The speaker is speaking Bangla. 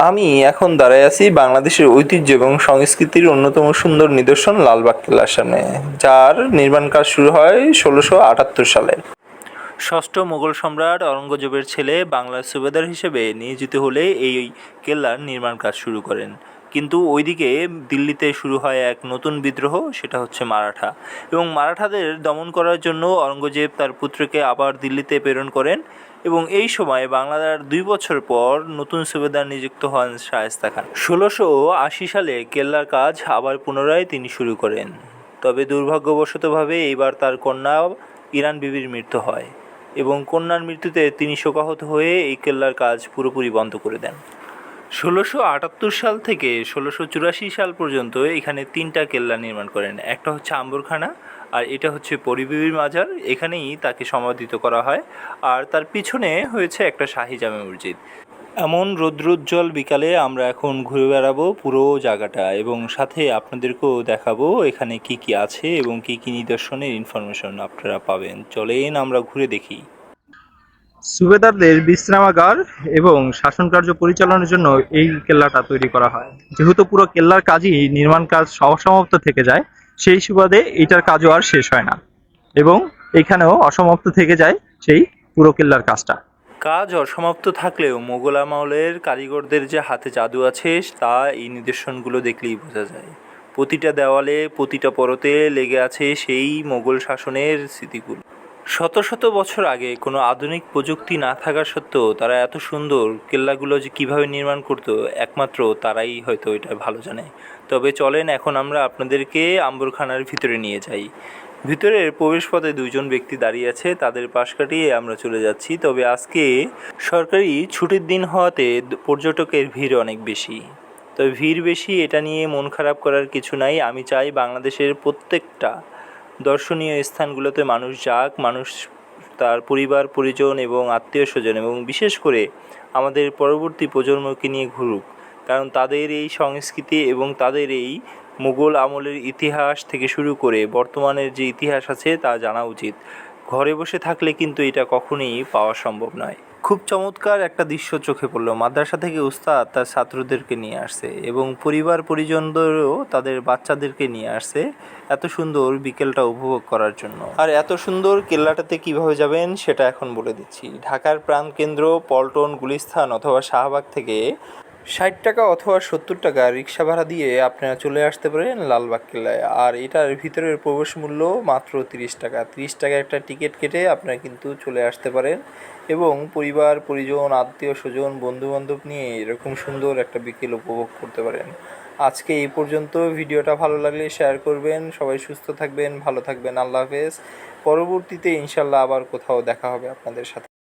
আমি এখন দাঁড়ায় আছি বাংলাদেশের ঐতিহ্য এবং সংস্কৃতির অন্যতম সুন্দর নিদর্শন লালবাগ কেল্লার সামনে, যার নির্মাণ কাজ শুরু হয় ১৬৭৮ সালে। ষষ্ঠ মোগল সম্রাট অরঙ্গজেবের ছেলে বাংলার সুবেদার হিসেবে নিয়োজিত হলে এই কেল্লার নির্মাণ কাজ শুরু করেন। কিন্তু ওইদিকে দিল্লিতে শুরু হয় এক নতুন বিদ্রোহ, সেটা হচ্ছে মারাঠা। এবং মারাঠাদের দমন করার জন্য অরঙ্গজেব তার পুত্রকে আবার দিল্লিতে প্রেরণ করেন। এবং এই সময় বাংলার ২ বছর পর নতুন সুবেদার নিযুক্ত হন শায়েস্তা খান। ১৬৮০ সালে কেল্লার কাজ আবার পুনরায় তিনি শুরু করেন। তবে দুর্ভাগ্যবশতভাবে এইবার তার কন্যা ইরান বিবির মৃত্যু হয় এবং কন্যার মৃত্যুতে তিনি শোকাহত হয়ে এই কেল্লার কাজ পুরোপুরি বন্ধ করে দেন। ১৬৭৮ সাল থেকে ১৬৮৪ সাল পর্যন্ত এখানে ৩টা কেল্লা নির্মাণ করেন। একটা হচ্ছে আম্বরখানা, আর এটা হচ্ছে পরিবিবির মাজার, এখানেই তাকে সমাধিত করা হয়। আর তার পিছনে হয়েছে একটা শাহী জামে মসজিদ। এমন রৌদ্রোজ্জ্বল বিকালে আমরা এখন ঘুরে বেড়াবো পুরো জায়গাটা, এবং সাথে আপনাদেরকেও দেখাবো এখানে কি কি আছে এবং কি কি নিদর্শনের ইনফরমেশন আপনারা পাবেন। চলেন আমরা ঘুরে দেখি। সুবেদারদের বিশ্রামাগার এবং শাসন কার্য পরিচালনার জন্য এই কেল্লাটা তৈরি করা হয়। যেহেতু পুরো কেল্লার কাজই নির্মাণ কাজ অসমাপ্ত থেকে যায়, সেই সুবাদে এইটার কাজও আর শেষ হয় না এবং এখানেও অসমাপ্ত থেকে যায় সেই পুরো কেল্লার কাজটা। কাজ অসমাপ্ত থাকলেও মোগল আমলের কারিগরদের যে হাতে জাদু আছে তা এই নিদর্শনগুলো দেখলেই বোঝা যায়। প্রতিটা দেওয়ালে, প্রতিটা পরতে লেগে আছে সেই মোগল শাসনের স্মৃতিগুলো। শত শত বছর আগে কোনো আধুনিক প্রযুক্তি না থাকা সত্ত্বেও তারা এত সুন্দর কেল্লাগুলো যে কীভাবে নির্মাণ করতো, একমাত্র তারাই হয়তো এটা ভালো জানে। তবে চলেন এখন আমরা আপনাদেরকে আম্বরখানার ভিতরে নিয়ে যাই। ভিতরের প্রবেশপথে ২জন ব্যক্তি দাঁড়িয়ে আছে, তাদের পাশ কাটিয়ে আমরা চলে যাচ্ছি। তবে আজকে সরকারি ছুটির দিন হওয়াতে পর্যটকের ভিড় অনেক বেশি। তবে ভিড় বেশি এটা নিয়ে মন খারাপ করার কিছু নাই। আমি চাই বাংলাদেশের প্রত্যেকটা দর্শনীয় স্থানগুলোতে মানুষ যাক, মানুষ তার পরিবার পরিজন এবং আত্মীয় স্বজন এবং বিশেষ করে আমাদের পরবর্তী প্রজন্মকে নিয়ে ঘুরুক। কারণ তাদের এই সংস্কৃতি এবং তাদের এই মুঘল আমলের ইতিহাস থেকে শুরু করে বর্তমানের যে ইতিহাস আছে তা জানা উচিত। ঘরে বসে থাকলে কিন্তু এটা কখনোই পাওয়া সম্ভব নয়। খুব চমৎকার একটা দৃশ্য চোখে পড়লো। মাদ্রাসা থেকে উস্তাদ তার ছাত্রদেরকে নিয়ে আসছে এবং পরিবার পরিজনদেরও তাদের বাচ্চাদেরকে নিয়ে আসছে এত সুন্দর বিকেলটা উপভোগ করার জন্য। আর এত সুন্দর কেল্লাটাতে কিভাবে যাবেন সেটা এখন বলে দিচ্ছি। ঢাকার প্রাণকেন্দ্র পল্টন, গুলিস্তান অথবা শাহবাগ থেকে ৬০ টাকা অথবা ৭০ টাকা রিক্সা ভাড়া দিয়ে আপনারা চলে আসতে পারেন লালবাগ কেল্লায়। আর এটার ভিতরের প্রবেশ মূল্য মাত্র ৩০ টাকা। ৩০ টাকা একটা টিকিট কেটে আপনারা কিন্তু চলে আসতে পারেন এবং পরিবার পরিজন, আত্মীয় স্বজন, বন্ধুবান্ধব নিয়ে এরকম সুন্দর একটা বিকেল উপভোগ করতে পারেন। আজকে এই পর্যন্ত। ভিডিওটা ভালো লাগলে শেয়ার করবেন। সবাই সুস্থ থাকবেন, ভালো থাকবেন। আল্লাহ হাফেজ। পরবর্তীতে ইনশাল্লাহ আবার কোথাও দেখা হবে আপনাদের সাথে।